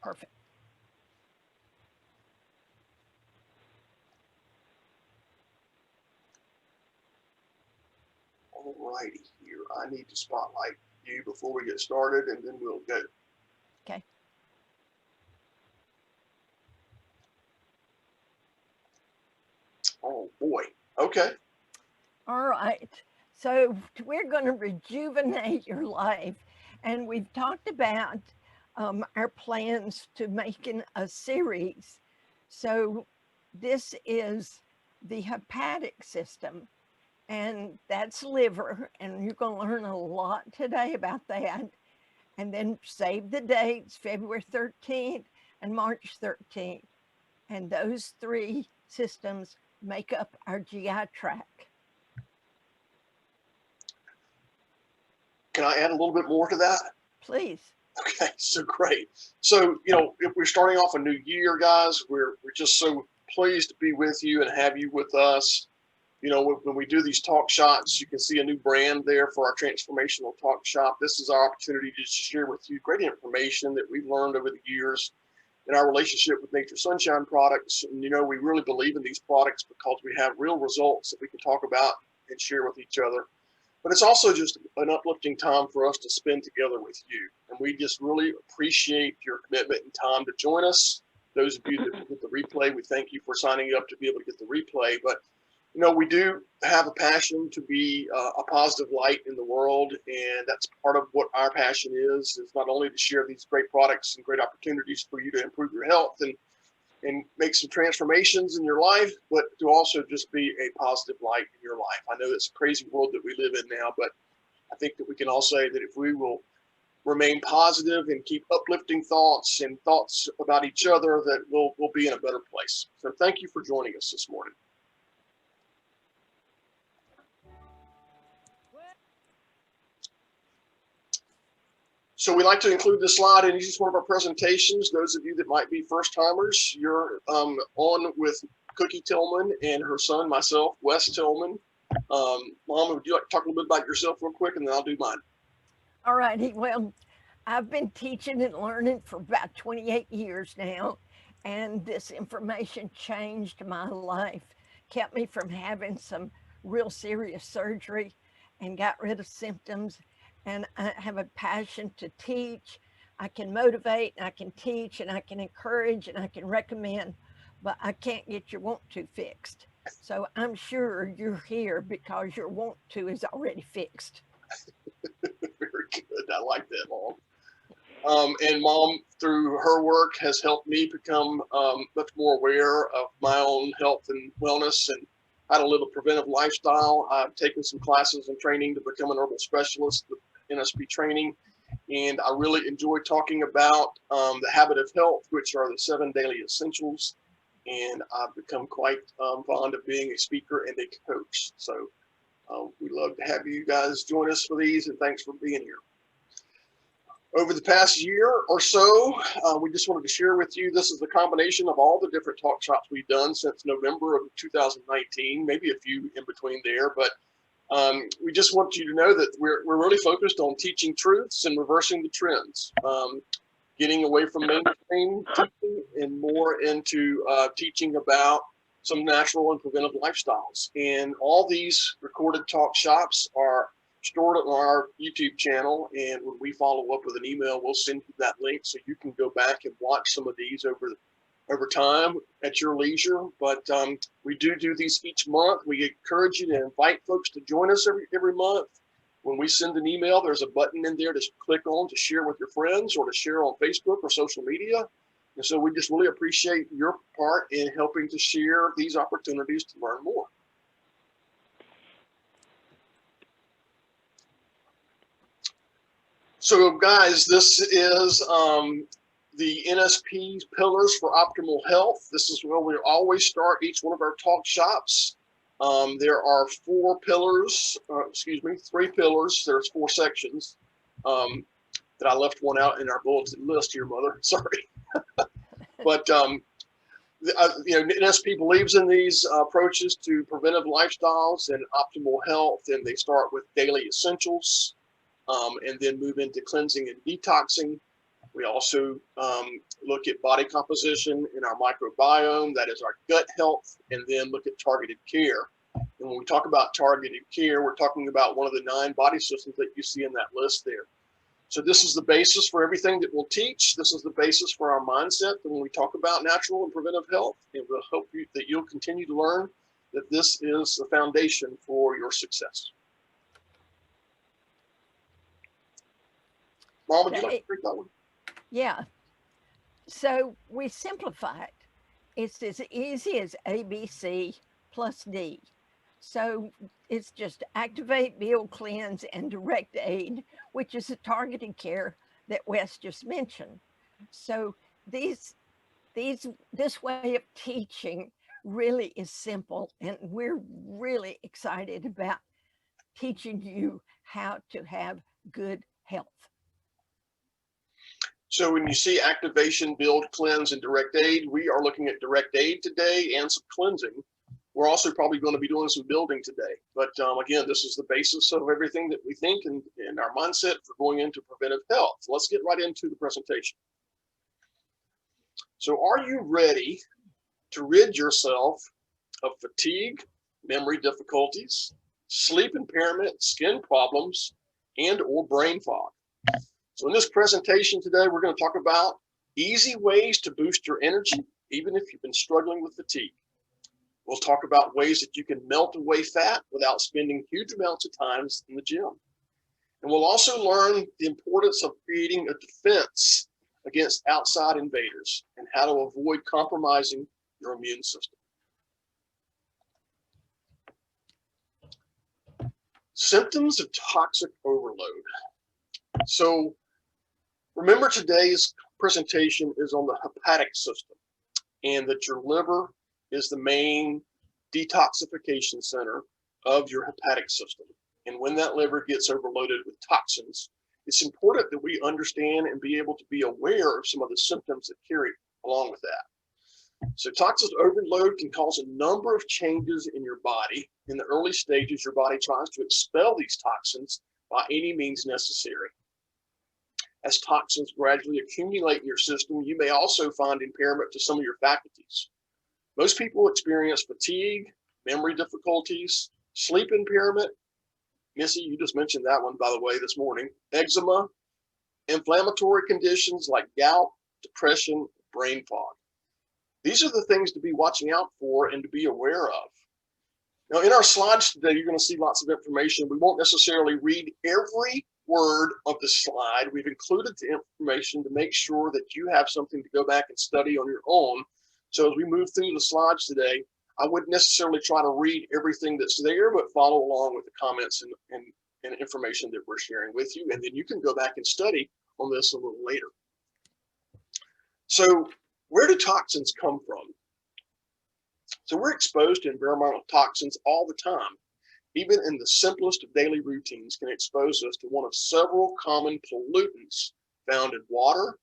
Perfect. All righty here. I need to spotlight you before we get started, and then we'll go. Okay. Oh boy. Okay. All right. So we're going to rejuvenate your life. And we've talked about our plans to making a series. So this is the hepatic system, and that's liver. And you're going to learn a lot today about that. And then save the dates, February 13th and March 13th. And those three systems make up our GI tract. Can I add a little bit more to that? Please. Okay, so great. So, you know, if we're starting off a new year, guys, we're just so pleased to be with you and have you with us. You know, when we do these talk shots, you can see a new brand there for our transformational talk shop. This is our opportunity to share with you great information that we've learned over the years in our relationship with Nature Sunshine products. And, you know, we really believe in these products because we have real results that we can talk about and share with each other. But it's also just an uplifting time for us to spend together with you. And we just really appreciate your commitment and time to join us. Those of you that get the replay, we thank you for signing up to be able to get the replay. But, you know, we do have a passion to be a positive light in the world. And that's part of what our passion is not only to share these great products and great opportunities for you to improve your health and make some transformations in your life, but to also just be a positive light in your life. I know it's a crazy world that we live in now, but I think that we can all say that if we will remain positive and keep uplifting thoughts and thoughts about each other, that we'll be in a better place. So thank you for joining us this morning. So we like to include this slide in each one of our presentations. Those of you that might be first timers, you're on with Cookie Tillman and her son, myself, Wes Tillman. Mom, would you like to talk a little bit about yourself real quick, and then I'll do mine. All righty. Well, I've been teaching and learning for about 28 years now, and this information changed my life, kept me from having some real serious surgery and got rid of symptoms. And I have a passion to teach. I can motivate, and I can teach, and I can encourage, and I can recommend, but I can't get your want to fixed. So I'm sure you're here because your want to is already fixed. Very good. I like that, Mom. And Mom, through her work, has helped me become much more aware of my own health and wellness and how to live a preventive lifestyle. I've taken some classes and training to become an herbal specialist with NSP training, and I really enjoy talking about the habit of health, which are the 7 daily essentials. And I've become quite fond of being a speaker and a coach. So we love to have you guys join us for these, and thanks for being here. Over the past year or so, we just wanted to share with you, this is a combination of all the different talk shops we've done since November of 2019, maybe a few in between there, but we just want you to know that we're really focused on teaching truths and reversing the trends, getting away from mainstream teaching and more into teaching about some natural and preventive lifestyles. And all these recorded talk shops are stored on our YouTube channel, and when we follow up with an email, we'll send you that link so you can go back and watch some of these over time at your leisure. But we do these each month. We encourage you to invite folks to join us every month. When we send an email, there's a button in there to click on to share with your friends or to share on Facebook or social media. And so we just really appreciate your part in helping to share these opportunities to learn more. So guys, this is the NSP pillars for optimal health. This is where we always start each one of our talk shops. There are 3 pillars. There's 4 sections that I left one out in our bulletin list here, Mother. Sorry. But NSP believes in these approaches to preventive lifestyles and optimal health, and they start with daily essentials and then move into cleansing and detoxing. We also look at body composition in our microbiome, that is our gut health, and then look at targeted care. And when we talk about targeted care, we're talking about one of the 9 body systems that you see in that list there. So this is the basis for everything that we'll teach. This is the basis for our mindset when we talk about natural and preventive health. And we'll hope that you'll continue to learn that this is the foundation for your success. Mom, would you like to take that one? Yeah. So we simplify it. It's as easy as ABC plus D. So it's just activate, build, cleanse, and direct aid, which is the targeted care that Wes just mentioned. So this way of teaching really is simple, and we're really excited about teaching you how to have good health. So when you see activation, build, cleanse, and direct aid, we are looking at direct aid today and some cleansing. We're also probably going to be doing some building today. But again, this is the basis of everything that we think and our mindset for going into preventive health. So let's get right into the presentation. So are you ready to rid yourself of fatigue, memory difficulties, sleep impairment, skin problems, and or brain fog? So in this presentation today, we're going to talk about easy ways to boost your energy, even if you've been struggling with fatigue. We'll talk about ways that you can melt away fat without spending huge amounts of time in the gym. And we'll also learn the importance of creating a defense against outside invaders and how to avoid compromising your immune system. Symptoms of toxic overload. So remember, today's presentation is on the hepatic system, and that your liver is the main detoxification center of your hepatic system. And when that liver gets overloaded with toxins, it's important that we understand and be able to be aware of some of the symptoms that carry along with that. So toxic overload can cause a number of changes in your body. In the early stages, your body tries to expel these toxins by any means necessary. As toxins gradually accumulate in your system, you may also find impairment to some of your faculties. Most people experience fatigue, memory difficulties, sleep impairment. Missy, you just mentioned that one, by the way, this morning. Eczema, inflammatory conditions like gout, depression, brain fog. These are the things to be watching out for and to be aware of. Now, in our slides today, you're going to see lots of information. We won't necessarily read every word of the slide. We've included the information to make sure that you have something to go back and study on your own. So as we move through the slides today, I wouldn't necessarily try to read everything that's there, but follow along with the comments and information that we're sharing with you. And then you can go back and study on this a little later. So where do toxins come from? So we're exposed to environmental toxins all the time. Even in the simplest of daily routines can expose us to one of several common pollutants found in water,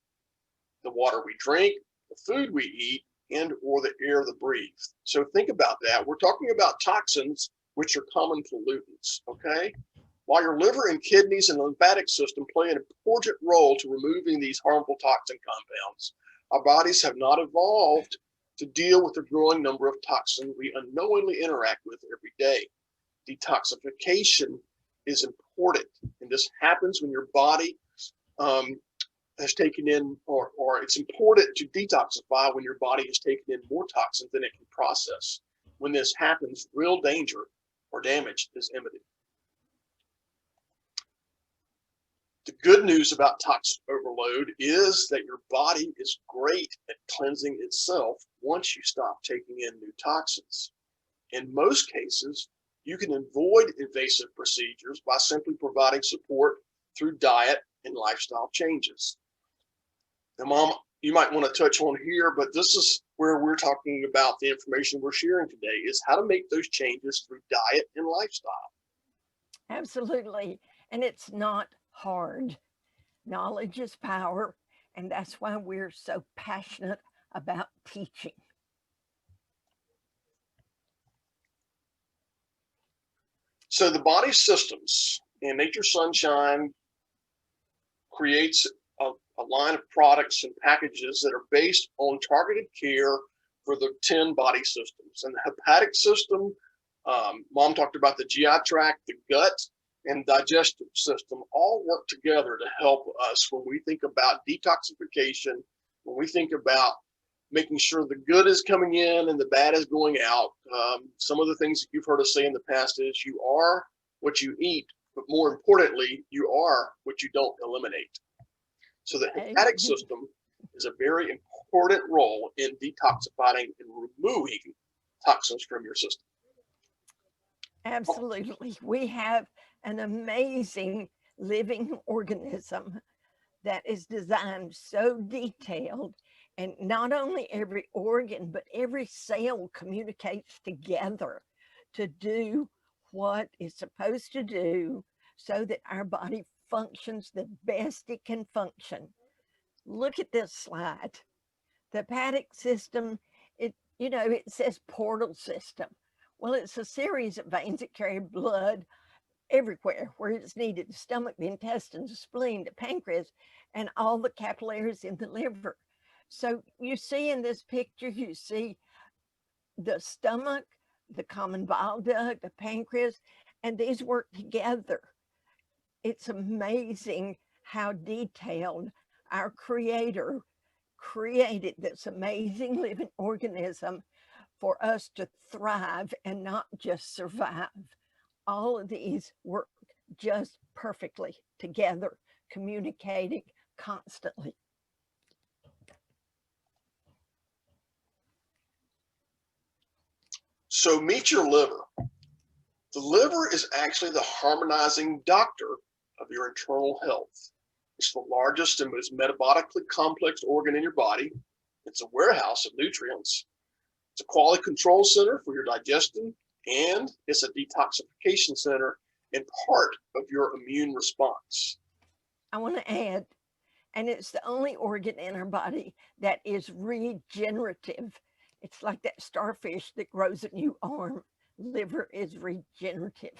the water we drink, the food we eat, and or the air that breathe. So think about that. We're talking about toxins, which are common pollutants, okay? While your liver and kidneys and lymphatic system play an important role to removing these harmful toxin compounds, our bodies have not evolved to deal with the growing number of toxins we unknowingly interact with every day. Detoxification is important, and this happens when your body has taken in, or it's important to detoxify when your body has taken in more toxins than it can process. When this happens, real danger or damage is imminent. The good news about toxic overload is that your body is great at cleansing itself once you stop taking in new toxins. In most cases, you can avoid invasive procedures by simply providing support through diet and lifestyle changes. Now, Mom, you might want to touch on here, but this is where we're talking about the information we're sharing today, is how to make those changes through diet and lifestyle. Absolutely. And it's not hard. Knowledge is power, and that's why we're so passionate about teaching. So the body systems in Nature Sunshine creates a line of products and packages that are based on targeted care for the 10 body systems. And the hepatic system, Mom talked about the GI tract, the gut, and digestive system all work together to help us when we think about detoxification, when we think about making sure the good is coming in and the bad is going out. Some of the things that you've heard us say in the past is you are what you eat, but more importantly, you are what you don't eliminate. So the hepatic system is a very important role in detoxifying and removing toxins from your system. Absolutely. We have an amazing living organism that is designed so detailed, and not only every organ, but every cell communicates together to do what it's supposed to do so that our body functions the best it can function. Look at this slide. The hepatic system, it says portal system. Well, it's a series of veins that carry blood everywhere where it's needed: the stomach, the intestines, the spleen, the pancreas, and all the capillaries in the liver. So you see in this picture, you see the stomach, the common bile duct, the pancreas, and these work together. It's amazing how detailed our Creator created this amazing living organism for us to thrive and not just survive. All of these work just perfectly together, communicating constantly. So meet your liver. The liver is actually the harmonizing doctor of your internal health. It's the largest and most metabolically complex organ in your body. It's a warehouse of nutrients. It's a quality control center for your digestion, and it's a detoxification center and part of your immune response. I want to add, and it's the only organ in our body that is regenerative. It's like that starfish that grows a new arm. Liver is regenerative.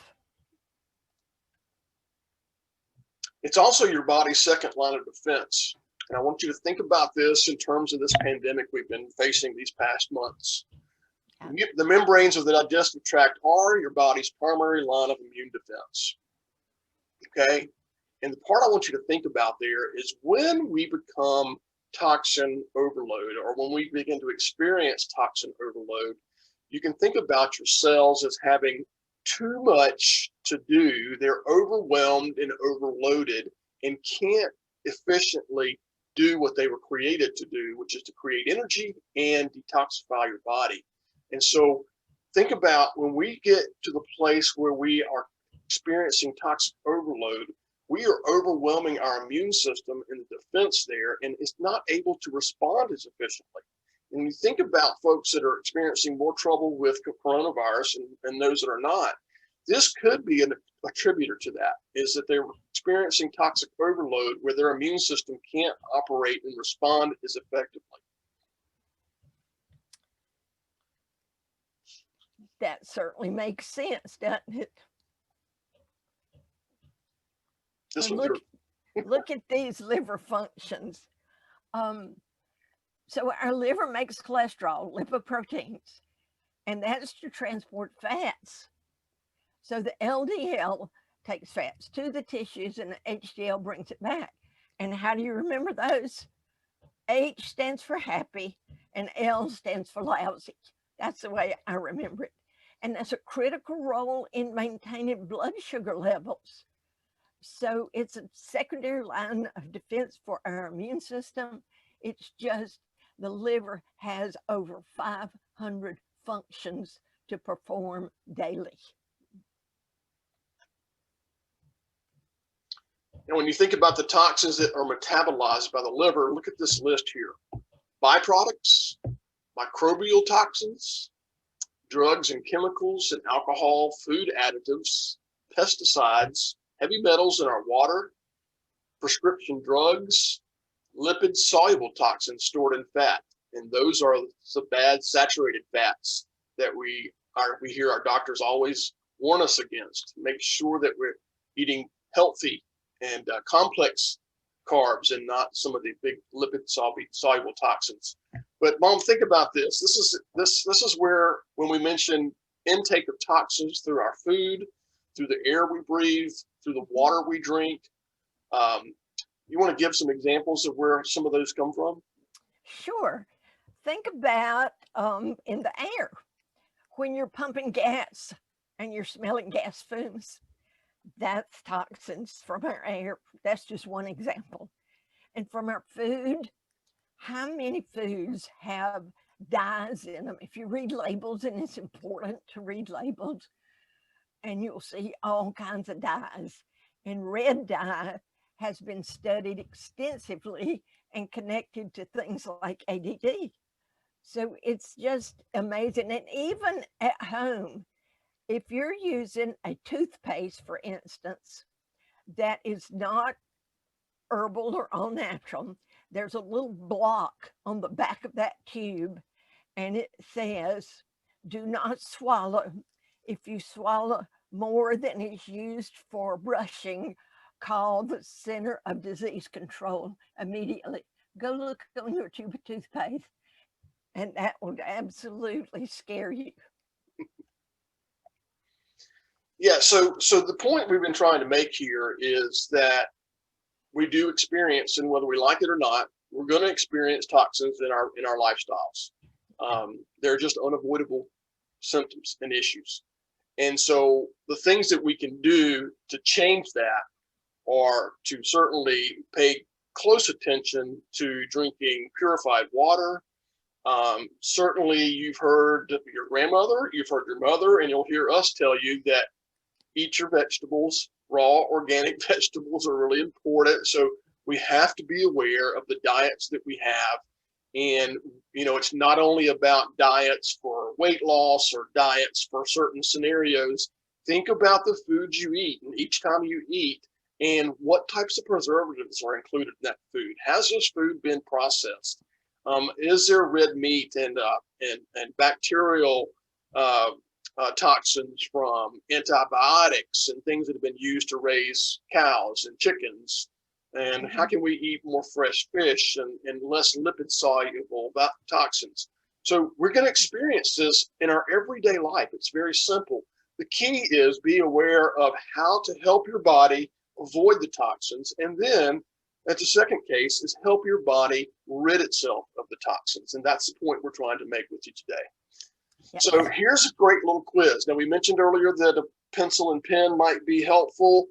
It's also your body's second line of defense. And I want you to think about this in terms of this pandemic we've been facing these past months. The membranes of the digestive tract are your body's primary line of immune defense. Okay? And the part I want you to think about there is when we become toxin overload, or when we begin to experience toxin overload, you can think about your cells as having too much to do. They're overwhelmed and overloaded and can't efficiently do what they were created to do, which is to create energy and detoxify your body. And so think about when we get to the place where we are experiencing toxic overload, we are overwhelming our immune system in the defense there, and it's not able to respond as efficiently. And when you think about folks that are experiencing more trouble with coronavirus and those that are not, this could be an attributor to that, is that they're experiencing toxic overload where their immune system can't operate and respond as effectively. That certainly makes sense, doesn't it? This well, look at these liver functions. So our liver makes cholesterol, lipoproteins, and that's to transport fats. So the LDL takes fats to the tissues and the HDL brings it back. And how do you remember those? H stands for happy and L stands for lousy. That's the way I remember it. And that's a critical role in maintaining blood sugar levels. So it's a secondary line of defense for our immune system. It's just the liver has over 500 functions to perform daily. And when you think about the toxins that are metabolized by the liver, look at this list here. Byproducts, microbial toxins, drugs and chemicals and alcohol, food additives, pesticides, heavy metals in our water, prescription drugs, lipid soluble toxins stored in fat. And those are the bad saturated fats that we hear our doctors always warn us against. Make sure that we're eating healthy and complex carbs and not some of the big lipid soluble toxins. But Mom, think about this. This is where, when we mention intake of toxins through our food, through the air we breathe, through the water we drink, you want to give some examples of where some of those come from? Sure. Think about in the air when you're pumping gas and you're smelling gas fumes. That's toxins from our air. That's just one example. And from our food, how many foods have dyes in them? If you read labels, and it's important to read labels, and you'll see all kinds of dyes. And red dye has been studied extensively and connected to things like ADD. So it's just amazing. And even at home, if you're using a toothpaste, for instance, that is not herbal or all natural, there's a little block on the back of that tube, and it says, do not swallow. If you swallow more than is used for brushing, call the Center of Disease Control immediately. Go look on your tube of toothpaste, and that would absolutely scare you. Yeah, so the point we've been trying to make here is that we do experience, and whether we like it or not, we're going to experience toxins in our lifestyles. They're just unavoidable symptoms and issues. And so the things that we can do to change that are to certainly pay close attention to drinking purified water. Certainly you've heard your grandmother, you've heard your mother, and you'll hear us tell you that eat your vegetables. Raw organic vegetables are really important. So we have to be aware of the diets that we have. And, it's not only about diets for weight loss or diets for certain scenarios. Think about the foods you eat, and each time you eat, and what types of preservatives are included in that food. Has this food been processed? Is there red meat and bacterial toxins from antibiotics and things that have been used to raise cows and chickens? And how can we eat more fresh fish and less lipid soluble toxins? So we're going to experience this in our everyday life. It's very simple. The key is be aware of how to help your body avoid the toxins. And then that's the second case, is help your body rid itself of the toxins. And that's the point we're trying to make with you today. Yes. So here's a great little quiz. Now, we mentioned earlier that a pencil and pen might be helpful.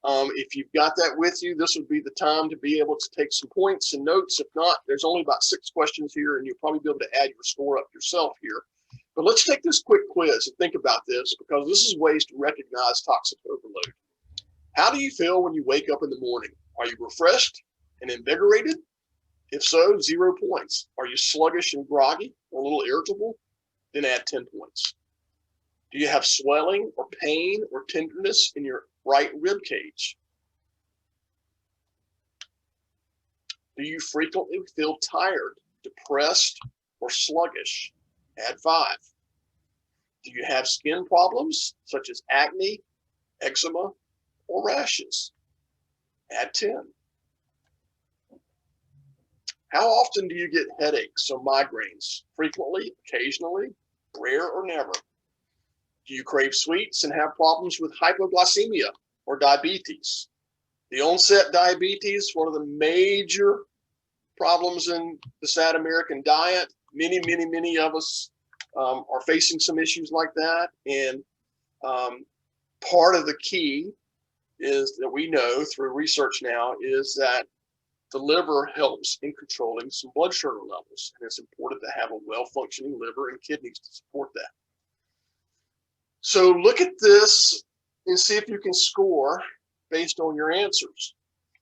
If you've got that with you, this would be the time to be able to take some points and notes. If not, there's only about 6 questions here, and you'll probably be able to add your score up yourself here. But let's take this quick quiz and think about this, because this is ways to recognize toxic overload. How do you feel when you wake up in the morning? Are you refreshed and invigorated? If so, 0 points. Are you sluggish and groggy or a little irritable? Then add 10 points. Do you have swelling or pain or tenderness in your right rib cage? Do you frequently feel tired, depressed, or sluggish? Add 5. Do you have skin problems such as acne, eczema, or rashes? Add 10. How often do you get headaches or migraines? Frequently, occasionally, rare, or never? Do you crave sweets and have problems with hypoglycemia or diabetes? The onset diabetes, one of the major problems in the sad American diet. Many of us are facing some issues like that. And part of the key is that we know through research now is that the liver helps in controlling some blood sugar levels. And it's important to have a well-functioning liver and kidneys to support that. So look at this and see if you can score based on your answers.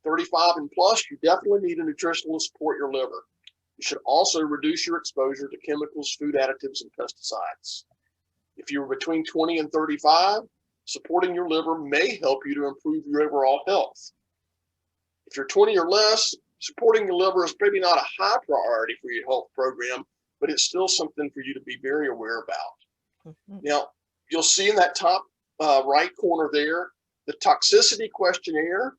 35 and plus, you definitely need a nutritional to support your liver. You should also reduce your exposure to chemicals, food additives, and pesticides. If you're between 20 and 35, supporting your liver may help you to improve your overall health. If you're 20 or less, supporting your liver is maybe not a high priority for your health program, but it's still something for you to be very aware about. Mm-hmm. Now, you'll see in that top right corner there, the toxicity questionnaire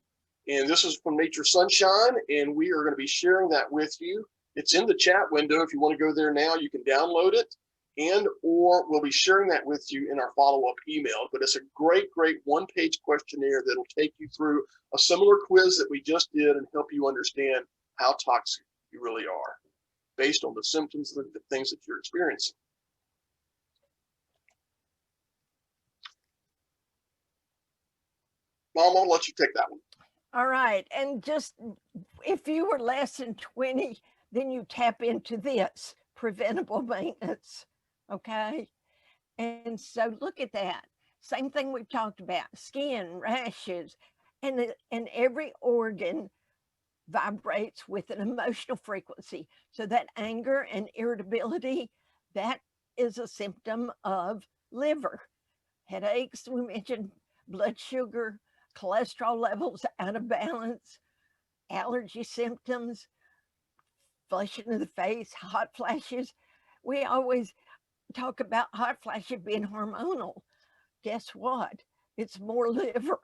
And this is from Nature Sunshine, and we are going to be sharing that with you. It's in the chat window. If you want to go there now, you can download it, and or we'll be sharing that with you in our follow-up email. But it's a great, great one-page questionnaire that'll take you through a similar quiz that we just did and help you understand how toxic you really are based on the symptoms and the things that you're experiencing. Mom, I'll let you take that one. All right. And just if you were less than 20, then you tap into this preventable maintenance. Okay. And so look at that. Same thing we've talked about, skin, rashes, and every organ vibrates with an emotional frequency. So that anger and irritability, that is a symptom of liver. Headaches, we mentioned, blood sugar, cholesterol levels out of balance, allergy symptoms, flushing of the face, hot flashes. We always talk about hot flashes being hormonal. Guess what? It's more liver.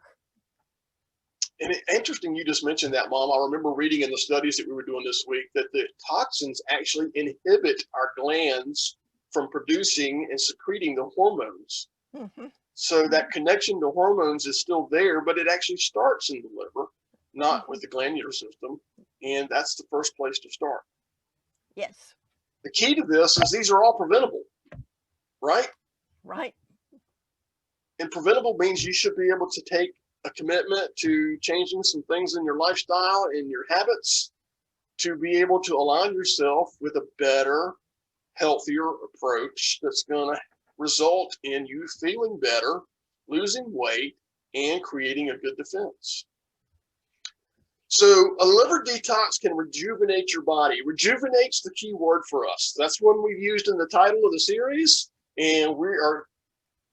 And interesting you just mentioned that, Mom. I remember reading in the studies that we were doing this week that the toxins actually inhibit our glands from producing and secreting the hormones. Mm-hmm. So that connection to hormones is still there, but it actually starts in the liver, not with the glandular system. And that's the first place to start. Yes. The key to this is these are all preventable, right? Right. And preventable means you should be able to take a commitment to changing some things in your lifestyle and your habits to be able to align yourself with a better, healthier approach that's going to result in you feeling better, losing weight, and creating a good defense. So a liver detox can rejuvenate your body. Rejuvenate's the key word for us. That's one we've used in the title of the series, and we are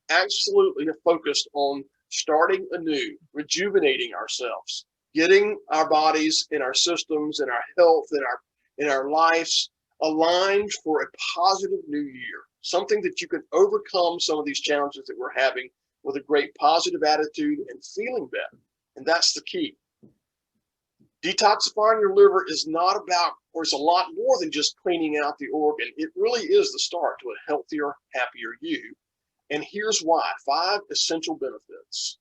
absolutely focused on starting anew, rejuvenating ourselves, getting our bodies and our systems and our health and our lives aligned for a positive new year, something that you can overcome some of these challenges that we're having with a great positive attitude and feeling better. And that's the key. Detoxifying your liver is not about, or it's a lot more than just cleaning out the organ. It really is the start to a healthier, happier you. And here's why: 5 essential benefits.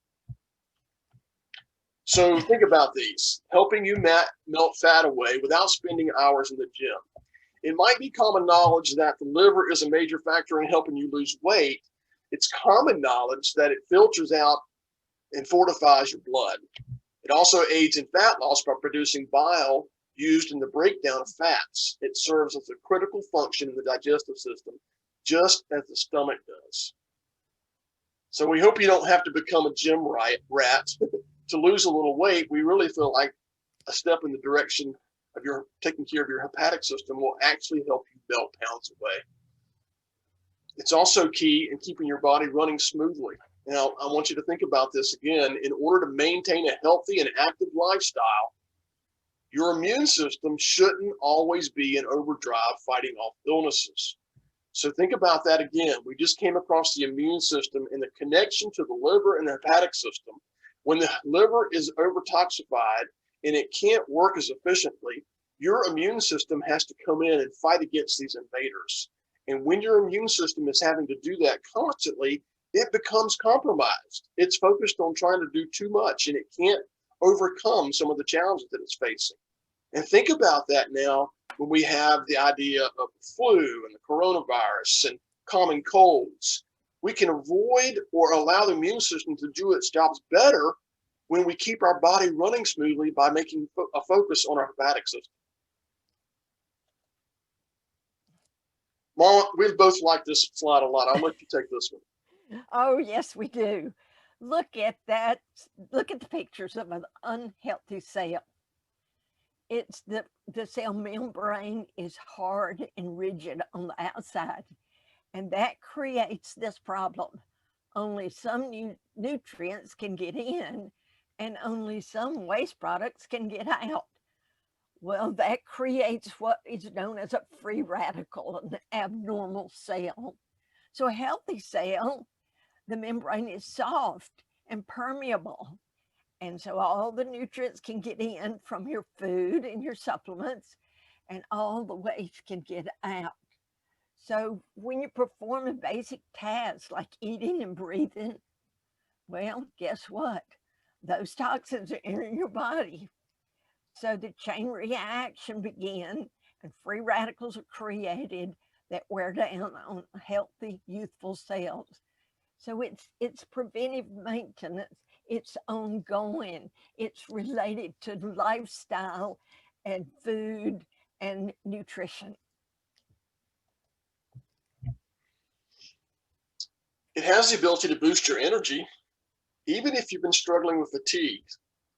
So think about these: helping you melt fat away without spending hours in the gym. It might be common knowledge that the liver is a major factor in helping you lose weight. It's common knowledge that it filters out and fortifies your blood. It also aids in fat loss by producing bile used in the breakdown of fats. It serves as a critical function in the digestive system, just as the stomach does. So we hope you don't have to become a gym rat to lose a little weight. We really feel like a step in the direction of your taking care of your hepatic system will actually help you melt pounds away. It's also key in keeping your body running smoothly. Now, I want you to think about this again. In order to maintain a healthy and active lifestyle, your immune system shouldn't always be in overdrive fighting off illnesses. So think about that again. We just came across the immune system and the connection to the liver and the hepatic system. When the liver is overtoxified and it can't work as efficiently, your immune system has to come in and fight against these invaders. And when your immune system is having to do that constantly, it becomes compromised. It's focused on trying to do too much, and it can't overcome some of the challenges that it's facing. And think about that now when we have the idea of the flu and the coronavirus and common colds. We can avoid or allow the immune system to do its jobs better when we keep our body running smoothly by making a focus on our hepatic system. Mom, we both like this slide a lot. I'll let you take this one. Oh, yes, we do. Look at that. Look at the pictures of an unhealthy cell. It's the cell membrane is hard and rigid on the outside, and that creates this problem. Only some nutrients can get in, and only some waste products can get out. Well, that creates what is known as a free radical, an abnormal cell. So a healthy cell, the membrane is soft and permeable, And so all the nutrients can get in from your food and your supplements, and all the waste can get out. So when you perform a basic task like eating and breathing, well, guess what? Those toxins are entering your body. So the chain reaction begins, and free radicals are created that wear down on healthy, youthful cells. So it's preventive maintenance. It's ongoing. It's related to lifestyle and food and nutrition. It has the ability to boost your energy, even if you've been struggling with fatigue.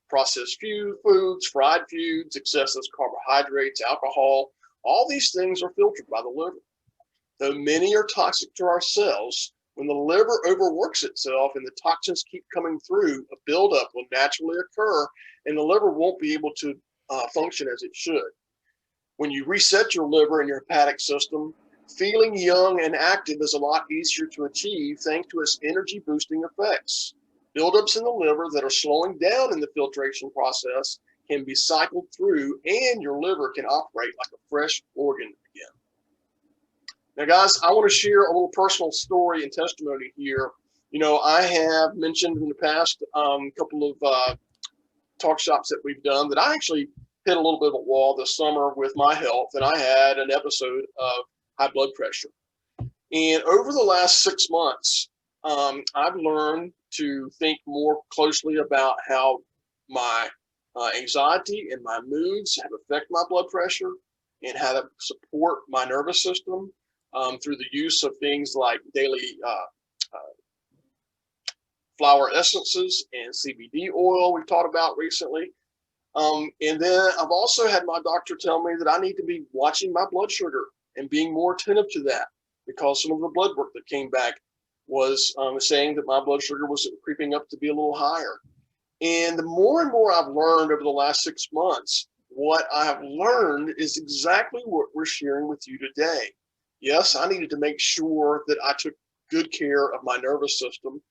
Processed foods, fried foods, excessive carbohydrates, alcohol, all these things are filtered by the liver. Though many are toxic to our cells, when the liver overworks itself and the toxins keep coming through, a buildup will naturally occur and the liver won't be able to function as it should. When you reset your liver and your hepatic system, feeling young and active is a lot easier to achieve thanks to its energy boosting effects. Buildups in the liver that are slowing down in the filtration process can be cycled through and your liver can operate like a fresh organ again. Now, guys, I want to share a little personal story and testimony here. I have mentioned in the past couple of talk shops that we've done that I actually hit a little bit of a wall this summer with my health, and I had an episode of high blood pressure. And over the last 6 months, I've learned to think more closely about how my anxiety and my moods have affected my blood pressure and how to support my nervous system through the use of things like daily flower essences and CBD oil we've talked about recently. And then I've also had my doctor tell me that I need to be watching my blood sugar and being more attentive to that, because some of the blood work that came back was saying that my blood sugar was creeping up to be a little higher. And the more and more I've learned over the last 6 months, what I have learned is exactly what we're sharing with you today. Yes, I needed to make sure that I took good care of my nervous system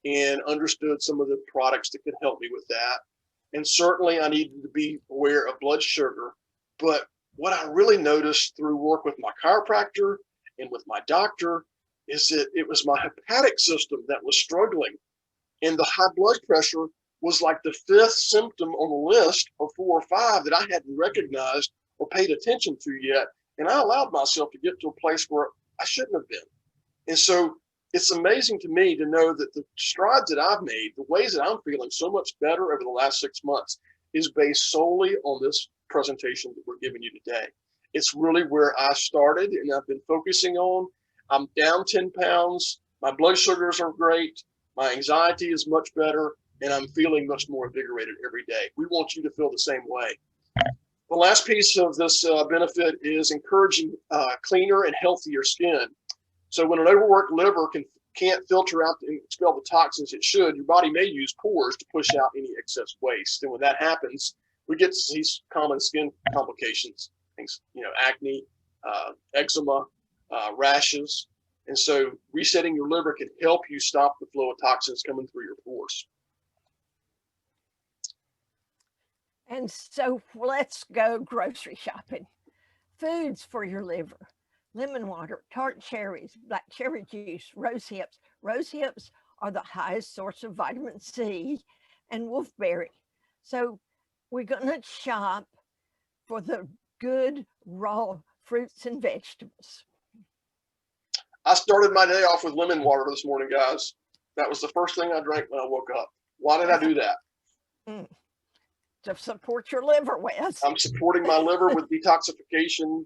and understood some of the products that could help me with that. And certainly I needed to be aware of blood sugar. But what I really noticed through work with my chiropractor and with my doctor is that it was my hepatic system that was struggling. And the high blood pressure was like the 5th symptom on the list of 4 or 5 that I hadn't recognized or paid attention to yet. And I allowed myself to get to a place where I shouldn't have been. And so it's amazing to me to know that the strides that I've made, the ways that I'm feeling so much better over the last 6 months, is based solely on this presentation that we're giving you today. It's really where I started and I've been focusing on. I'm down 10 pounds. My blood sugars are great. My anxiety is much better, and I'm feeling much more invigorated every day. We want you to feel the same way. The last piece of this benefit is encouraging cleaner and healthier skin. So when an overworked liver can't filter out and expel the toxins it should, your body may use pores to push out any excess waste. And when that happens, we get these common skin complications, things, acne, eczema, rashes. And so resetting your liver can help you stop the flow of toxins coming through your pores. And so let's go grocery shopping. Foods for your liver: lemon water, tart cherries, black cherry juice, rose hips. Rose hips are the highest source of vitamin C, and wolfberry. So we're going to shop for the good raw fruits and vegetables. I started my day off with lemon water this morning, guys. That was the first thing I drank when I woke up. Why did I do that? To support your liver, Wes. I'm supporting my liver with detoxification.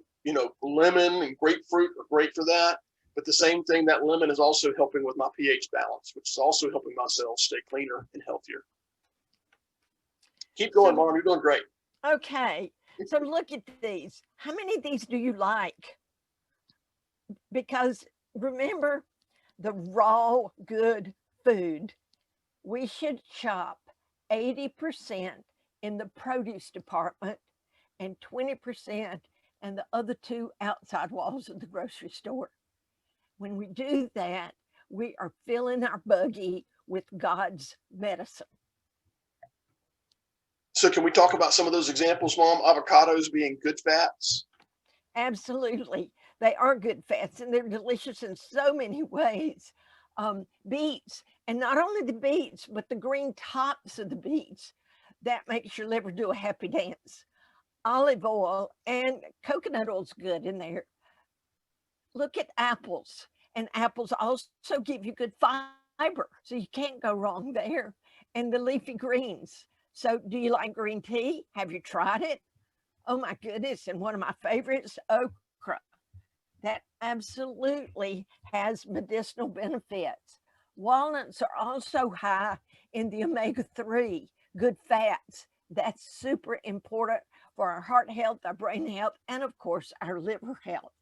Lemon and grapefruit are great for that. But the same thing, that lemon is also helping with my pH balance, which is also helping my cells stay cleaner and healthier. Keep going, Mom. You're doing great. Okay. So look at these. How many of these do you like? Because remember, the raw good food, we should shop 80% in the produce department and 20% in the other 2 outside walls of the grocery store. When we do that, we are filling our buggy with God's medicine. So can we talk about some of those examples, Mom? Avocados being good fats. Absolutely. They are good fats and they're delicious in so many ways. Beets, and not only the beets, but the green tops of the beets, that makes your liver do a happy dance. Olive oil and coconut oil's good in there. Look at apples, and apples also give you good fiber, so you can't go wrong there. And the leafy greens. So do you like green tea? Have you tried it? Oh my goodness. And one of my favorites, okra. That absolutely has medicinal benefits. Walnuts are also high in the omega-3, good fats. That's super important for our heart health, our brain health, and of course, our liver health.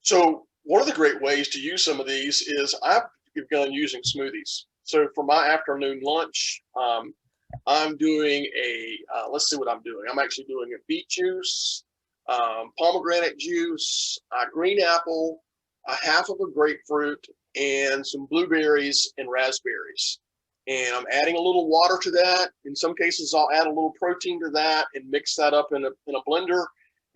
So one of the great ways to use some of these is I've begun using smoothies. So for my afternoon lunch, I'm doing let's see what I'm doing. I'm actually doing a beet juice, pomegranate juice, a green apple, a half of a grapefruit, and some blueberries and raspberries. And I'm adding a little water to that. In some cases, I'll add a little protein to that and mix that up in a blender.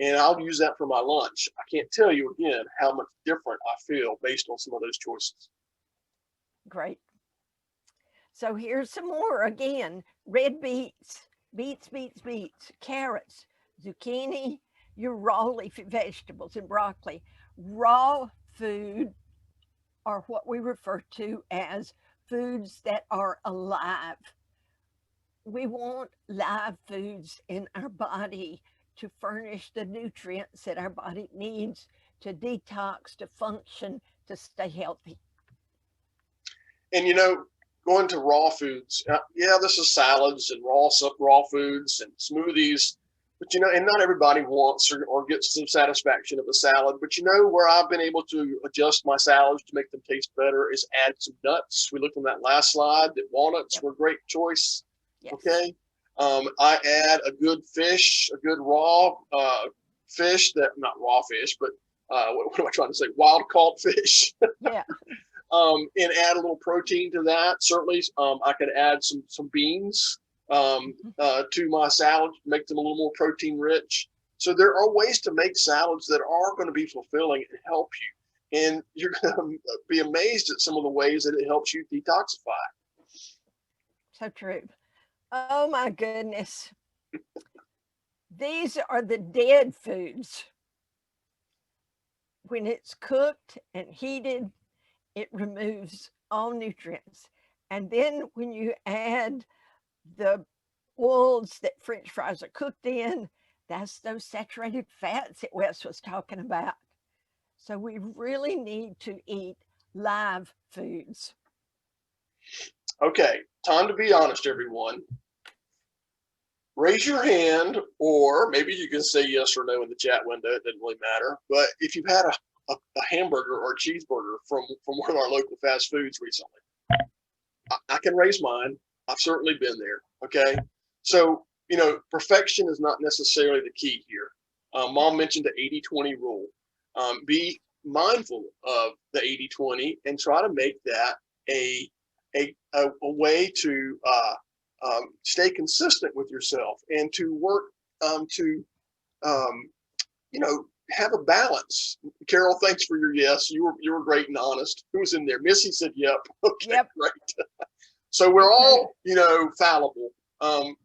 And I'll use that for my lunch. I can't tell you again how much different I feel based on some of those choices. Great. So here's some more. Again, red beets, carrots, zucchini, your raw leafy vegetables and broccoli. Raw food are what we refer to as foods that are alive. We want live foods in our body to furnish the nutrients that our body needs to detox, to function, to stay healthy. And going to raw foods, yeah, this is salads and raw foods and smoothies, but and not everybody wants or gets some satisfaction of a salad. But where I've been able to adjust my salads to make them taste better is add some nuts. We looked on that last slide that walnuts were a great choice. Yes. Okay. I add a good fish, a good raw fish, that not raw fish, but what am I trying to say? Wild caught fish. Yeah. And add a little protein to that. Certainly, I could add some beans to my salad, make them a little more protein rich. So there are ways to make salads that are going to be fulfilling and help you. And you're going to be amazed at some of the ways that it helps you detoxify. So true. Oh my goodness. These are the dead foods. When it's cooked and heated, it removes all nutrients. And then when you add the oils that French fries are cooked in, that's those saturated fats that Wes was talking about. So we really need to eat live foods. Okay, time to be honest, everyone. Raise your hand, or maybe you can say yes or no in the chat window. It doesn't really matter. But if you've had a hamburger or a cheeseburger from one of our local fast foods recently, I can raise mine. I've certainly been there. Okay. So, perfection is not necessarily the key here. Mom mentioned the 80-20 rule. Be mindful of the 80-20 and try to make that a way to stay consistent with yourself and to work to have a balance. Carol, thanks for your yes. You were great and honest. Who was in there? Missy said yep. Okay, yep. Great. So we're all fallible.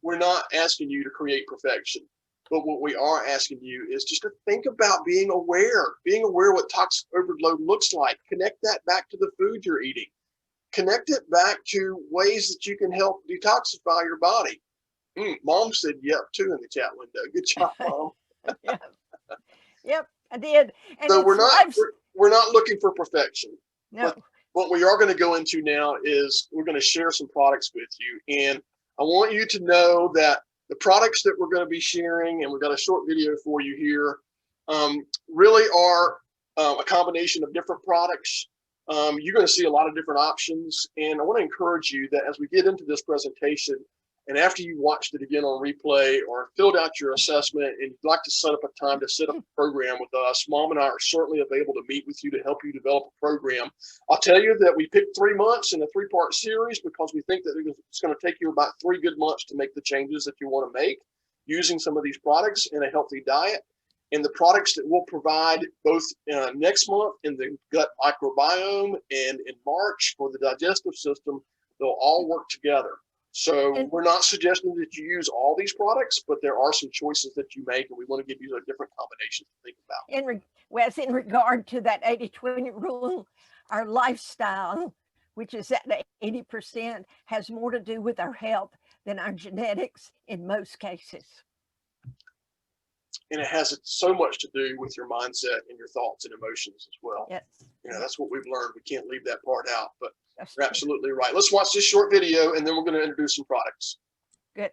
We're not asking you to create perfection, but what we are asking you is just to think about being aware what toxic overload looks like. Connect that back to the food you're eating. Connect it back to ways that you can help detoxify your body. Mom said yep too in the chat window. Good job, Mom. Yep, I did. And so we're not looking for perfection. No. But what we are going to go into now is we're going to share some products with you. And I want you to know that the products that we're going to be sharing, and we've got a short video for you here, really are a combination of different products. You're going to see a lot of different options. And I want to encourage you that as we get into this presentation and after you watched it again on replay or filled out your assessment and you'd like to set up a time to set up a program with us, Mom and I are certainly available to meet with you to help you develop a program. I'll tell you that we picked 3 months in a 3-part series because we think that it's going to take you about 3 good months to make the changes that you want to make using some of these products in a healthy diet. And the products that we'll provide both next month in the gut microbiome and in March for the digestive system, they'll all work together. So we're not suggesting that you use all these products, but there are some choices that you make, and we want to give you a different combination to think about. Wes, in regard to that 80-20 rule, our lifestyle, which is at 80%, has more to do with our health than our genetics in most cases. And it has so much to do with your mindset and your thoughts and emotions as well. Yes. You know, that's what we've learned. We can't leave that part out, but That's you're absolutely right. Let's watch this short video, and then we're going to introduce some products. good.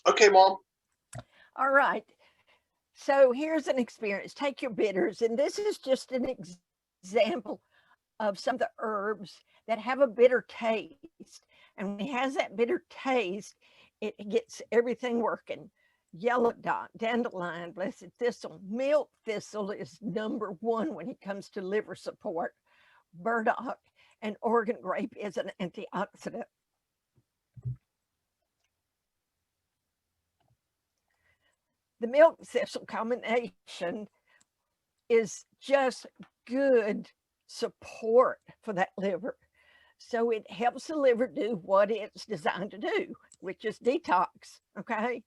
Okay, Mom. All right. So here's an experience. Take your bitters, and this is just an example of some of the herbs that have a bitter taste. And when it has that bitter taste, it gets everything working. Yellow dock, dandelion, blessed thistle, milk thistle is #1 when it comes to liver support. Burdock and Oregon grape is an antioxidant. The milk thistle combination is just good support for that liver. So it helps the liver do what it's designed to do, which is detox, okay?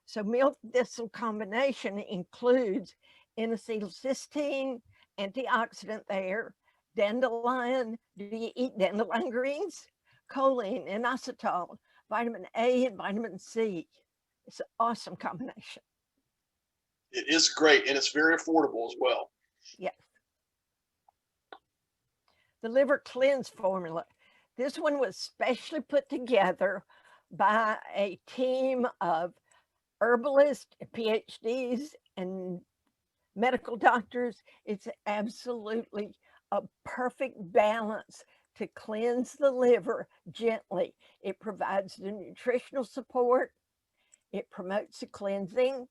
So milk thistle combination includes N-acetylcysteine, antioxidant there, dandelion, do you eat dandelion greens? Choline, inositol, vitamin A and vitamin C. It's an awesome combination. It is great, and it's very affordable as well. Yes. The liver cleanse formula. This one was specially put together by a team of herbalists, PhDs, and medical doctors. It's absolutely a perfect balance to cleanse the liver gently. It provides the nutritional support, it promotes the cleansing,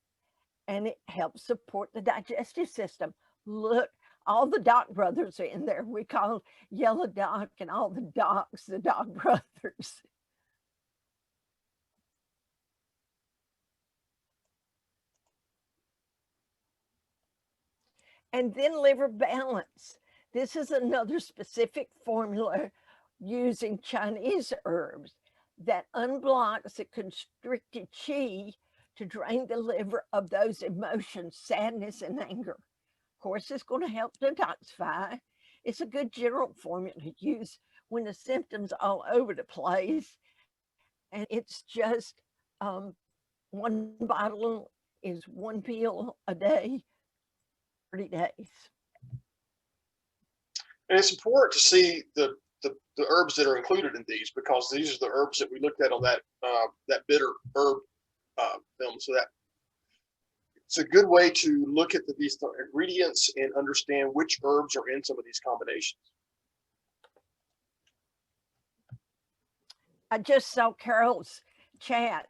and it helps support the digestive system. Look, all the Doc brothers are in there. We call Yellow Doc and all the Docs the Doc brothers. And then liver balance. This is another specific formula using Chinese herbs that unblocks the constricted qi to drain the liver of those emotions, sadness and anger. Of course, it's going to help detoxify. It's a good general formula to use when the symptoms are all over the place. And it's just 1 bottle is 1 pill a day, 30 days. And it's important to see the herbs that are included in these, because these are the herbs that we looked at on that bitter herb film. So that it's a good way to look at these ingredients and understand which herbs are in some of these combinations. I just saw Carol's chat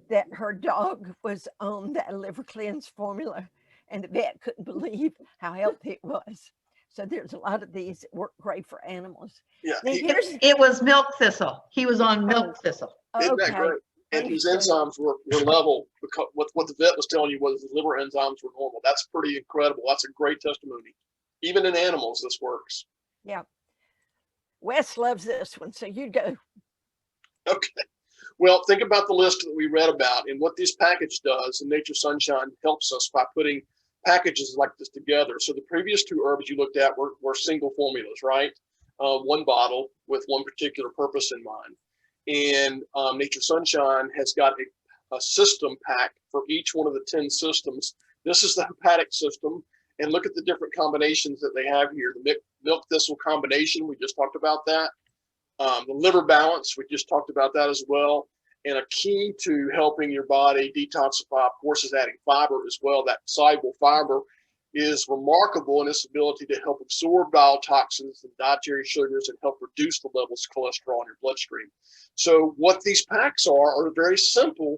that her dog was on that liver cleanse formula, and the vet couldn't believe how healthy it was. So there's a lot of these that work great for animals. Yeah, it was milk thistle. He was on milk thistle. Isn't that great? And his enzymes were level, because what the vet was telling you was his liver enzymes were normal. That's pretty incredible. That's a great testimony. Even in animals, this works. Yeah. Wes loves this one, so you go. Okay. Well, think about the list that we read about and what this package does. And Nature Sunshine helps us by putting packages like this together. So the previous two herbs you looked at were single formulas, right? One bottle with one particular purpose in mind. And Nature Sunshine has got a system pack for each one of the 10 systems. This is the hepatic system. And look at the different combinations that they have here. The milk thistle combination, we just talked about that. The liver balance, we just talked about that as well. And a key to helping your body detoxify, of course, is adding fiber as well. That soluble fiber is remarkable in its ability to help absorb bile toxins and dietary sugars and help reduce the levels of cholesterol in your bloodstream. So what these packs are very simple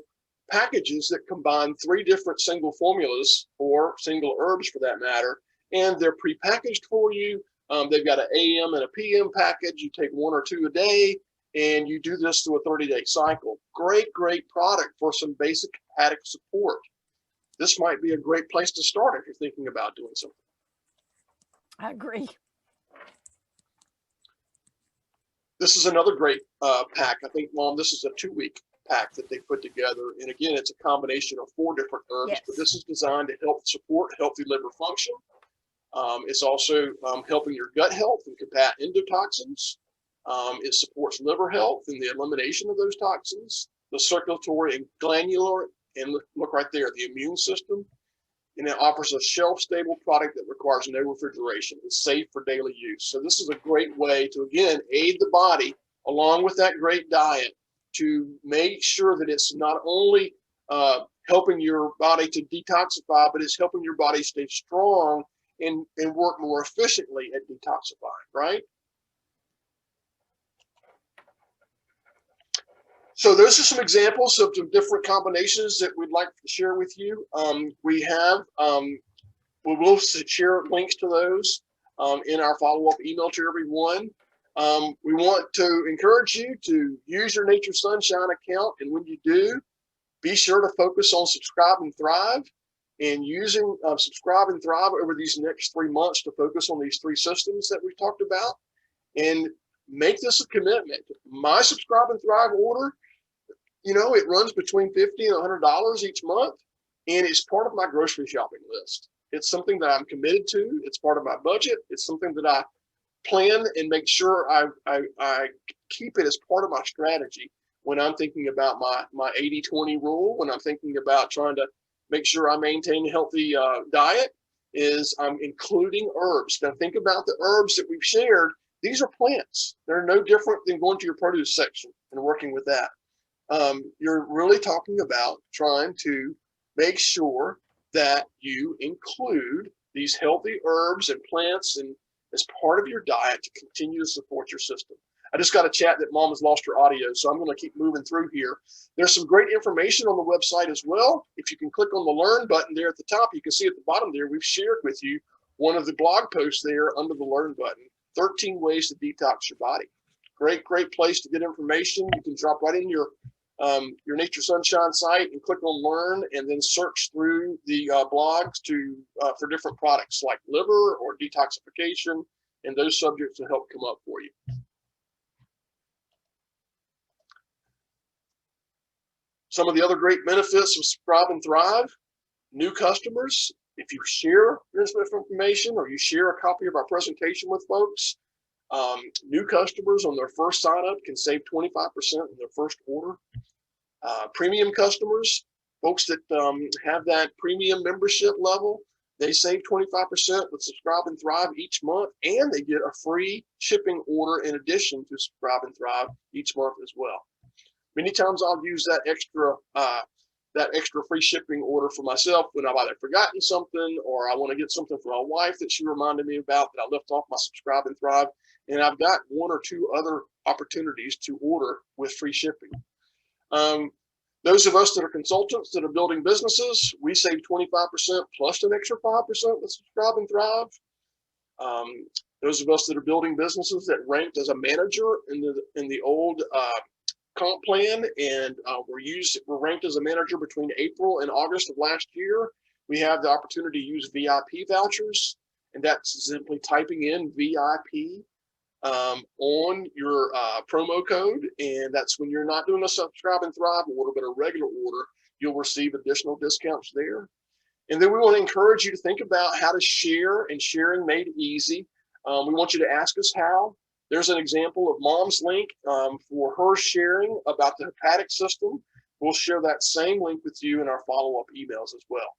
packages that combine 3 different single formulas or single herbs for that matter, and they're prepackaged for you. They've got an AM and a PM package. You take 1 or 2 a day, and you do this through a 30-day cycle. Great, great product for some basic hepatic support. This might be a great place to start if you're thinking about doing something. I agree. This is another great pack. I think, Mom, this is a 2-week pack that they put together. And again, it's a combination of 4 different herbs, Yes. but this is designed to help support healthy liver function. It's also helping your gut health and combat endotoxins. It supports liver health and the elimination of those toxins, the circulatory and glandular, and look right there, the immune system. And it offers a shelf-stable product that requires no refrigeration. It's safe for daily use. So this is a great way to, again, aid the body along with that great diet to make sure that it's not only helping your body to detoxify, but it's helping your body stay strong and work more efficiently at detoxifying, right? So those are some examples of some different combinations that we'd like to share with you. We will share links to those in our follow-up email to everyone. We want to encourage you to use your Nature Sunshine account, and when you do, be sure to focus on Subscribe and Thrive, and using Subscribe and Thrive over these next 3 months to focus on these 3 systems that we've talked about, and make this a commitment. My Subscribe and Thrive order, you know, it runs between $50 and $100 each month, and it's part of my grocery shopping list. It's something that I'm committed to. It's part of my budget. It's something that I plan and make sure I keep it as part of my strategy when I'm thinking about my 80-20 rule, when I'm thinking about trying to make sure I maintain a healthy diet, is I'm including herbs. Now think about the herbs that we've shared. These are plants. They're no different than going to your produce section and working with that. You're really talking about trying to make sure that you include these healthy herbs and plants and as part of your diet to continue to support your system. I just got a chat that Mom has lost her audio, so I'm going to keep moving through here. There's some great information on the website as well. If you can click on the Learn button there at the top, you can see at the bottom there, we've shared with you one of the blog posts there under the Learn button, 13 ways to detox your body. Great, great place to get information. You can drop right in your Nature Sunshine site and click on Learn, and then search through the blogs for different products like liver or detoxification, and those subjects will help come up for you. Some of the other great benefits of Subscribe and Thrive: new customers. If you share this information or you share a copy of our presentation with folks, new customers on their first sign up can save 25% in their first order. Premium customers, folks that have that premium membership level, they save 25% with Subscribe and Thrive each month, and they get a free shipping order in addition to Subscribe and Thrive each month as well. Many times I'll use that extra free shipping order for myself when I've either forgotten something or I want to get something for my wife that she reminded me about that I left off my Subscribe and Thrive, and I've got 1 or 2 other opportunities to order with free shipping. Those of us that are consultants that are building businesses, we save 25% plus an extra 5% with Subscribe and Thrive. Those of us that are building businesses that ranked as a manager in the old comp plan, and we're ranked as a manager between April and August of last year, we have the opportunity to use VIP vouchers, and that's simply typing in VIP on your promo code, and that's when you're not doing a Subscribe and Thrive order, but a regular order, you'll receive additional discounts there. And then we want to encourage you to think about how to share, and sharing made easy. We want you to ask us how. There's an example of Mom's link for her sharing about the hepatic system. We'll share that same link with you in our follow-up emails as well.